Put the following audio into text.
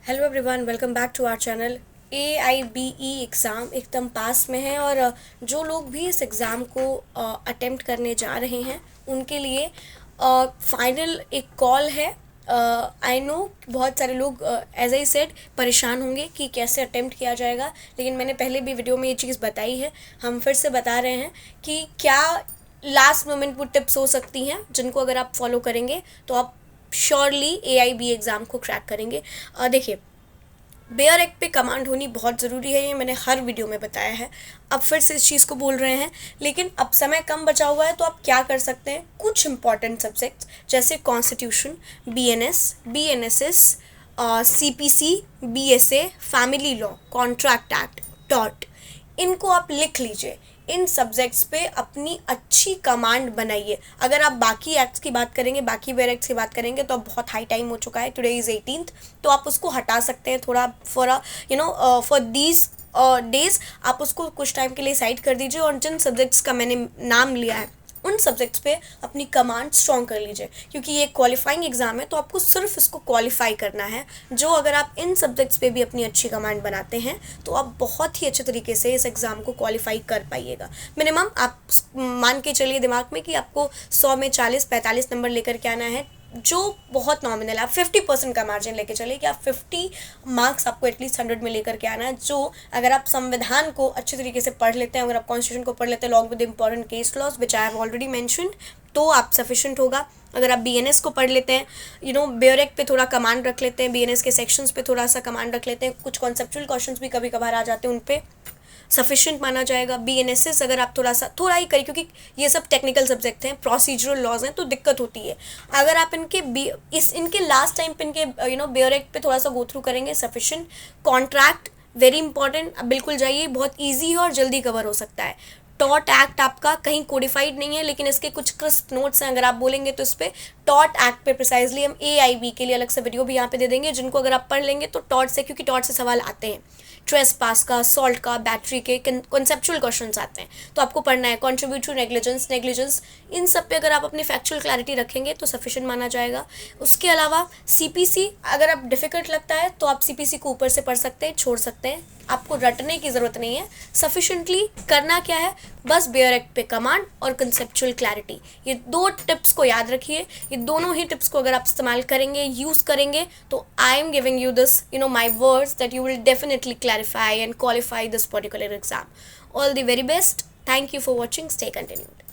Hello everyone, welcome back to our channel. AIBE exam एकदम पास में है और जो लोग भी इस एग्ज़ाम को अटेम्प्ट करने जा रहे हैं उनके लिए फाइनल एक कॉल है। आई नो बहुत सारे लोग एज आई सेड परेशान होंगे कि कैसे अटेम्प्ट किया जाएगा, लेकिन मैंने पहले भी वीडियो में ये चीज़ बताई है। हम फिर से बता रहे हैं कि क्या लास्ट मोमेंट वो टिप्स हो सकती हैं जिनको अगर आप फॉलो करेंगे तो आप श्योरली AIB एग्ज़ाम को क्रैक करेंगे। देखिए, बेयर एक्ट पे कमांड होनी बहुत ज़रूरी है, ये मैंने हर वीडियो में बताया है। अब फिर से इस चीज़ को बोल रहे हैं, लेकिन अब समय कम बचा हुआ है तो आप क्या कर सकते हैं। कुछ इंपॉर्टेंट सब्जेक्ट्स जैसे constitution, BNS, BNSS, CPC, BSA, family law, contract act, taught, इनको आप लिख लीजिए। इन सब्जेक्ट्स पे अपनी अच्छी कमांड बनाइए। अगर आप बाकी एक्ट्स की बात करेंगे, बाकी वेयर एक्ट्स की बात करेंगे तो अब बहुत हाई टाइम हो चुका है, टुडे इज़ 18th, तो आप उसको हटा सकते हैं थोड़ा फॉर दीज डेज। आप उसको कुछ टाइम के लिए साइड कर दीजिए और जिन सब्जेक्ट्स का मैंने नाम लिया है उन सब्जेक्ट्स पे अपनी कमांड स्ट्रॉन्ग कर लीजिए, क्योंकि ये क्वालिफाइंग एग्ज़ाम है तो आपको सिर्फ इसको क्वालिफाई करना है। जो अगर आप इन सब्जेक्ट्स पे भी अपनी अच्छी कमांड बनाते हैं तो आप बहुत ही अच्छे तरीके से इस एग्ज़ाम को क्वालिफाई कर पाइएगा। मिनिमम आप मान के चलिए दिमाग में कि आपको 100 में 40-45 नंबर लेकर के आना है, जो बहुत नॉमिनल है। आप 50% का मार्जिन लेके चलिए कि आप 50 मार्क्स आपको एटलीस्ट 100 में लेकर के आना है। जो अगर आप संविधान को अच्छे तरीके से पढ़ लेते हैं, अगर आप कॉन्स्टिट्यूशन को पढ़ लेते हैं long with important case laws which I have already mentioned, तो आप सफिशेंट होगा। अगर आप BNS को पढ़ लेते हैं, बेयर एक्ट पे थोड़ा कमांड रख लेते हैं, BNS के सेक्शंस पे थोड़ा सा कमांड रख लेते हैं, कुछ कॉन्सेप्चुअल क्वेश्चंस भी कभी कभार आ जाते हैं, उन पे सफिशेंट माना जाएगा। BNSS अगर आप थोड़ा ही करें, क्योंकि ये सब टेक्निकल सब्जेक्ट हैं, प्रोसीजरल लॉज हैं, तो दिक्कत होती है। अगर आप इनके लास्ट टाइम पे इनके बेयर एक्ट पे थोड़ा सा गो थ्रू करेंगे, सफिशेंट। कॉन्ट्रैक्ट वेरी इंपॉर्टेंट, अब बिल्कुल जाइए, बहुत ईजी है और जल्दी कवर हो सकता है। टॉट एक्ट आपका कहीं कोडिफाइड नहीं है, लेकिन इसके कुछ क्रिस्प नोट्स हैं, अगर आप बोलेंगे तो इस पर टॉट एक्ट पे प्रिसाइजली हम AIB के लिए अलग से वीडियो भी यहाँ पे दे देंगे, जिनको अगर आप पढ़ लेंगे तो टॉट से, क्योंकि टॉट से सवाल आते हैं, ट्रेस पास का, सॉल्ट का, बैटरी के कॉन्सेप्चुअल क्वेश्चंस आते हैं, तो आपको पढ़ना है। कॉन्ट्रीब्यूटरी नेग्लिजेंस, इन सब पे अगर आप अपनी फैक्चुअल क्लैरिटी रखेंगे तो सफिशेंट माना जाएगा। उसके अलावा CPC अगर आप डिफ़िकल्ट लगता है तो आप CPC को ऊपर से पढ़ सकते हैं, छोड़ सकते हैं, आपको रटने की ज़रूरत नहीं है। सफिशेंटली करना क्या है, बस बेयर एक्ट पे कमांड और कंसेप्चुअल क्लैरिटी, ये दो टिप्स को याद रखिए। ये दोनों ही टिप्स को अगर आप इस्तेमाल करेंगे, यूज़ करेंगे, तो I am giving you this my words that you will definitely clarify and qualify this particular exam. All the very best. Thank you for watching. Stay continued.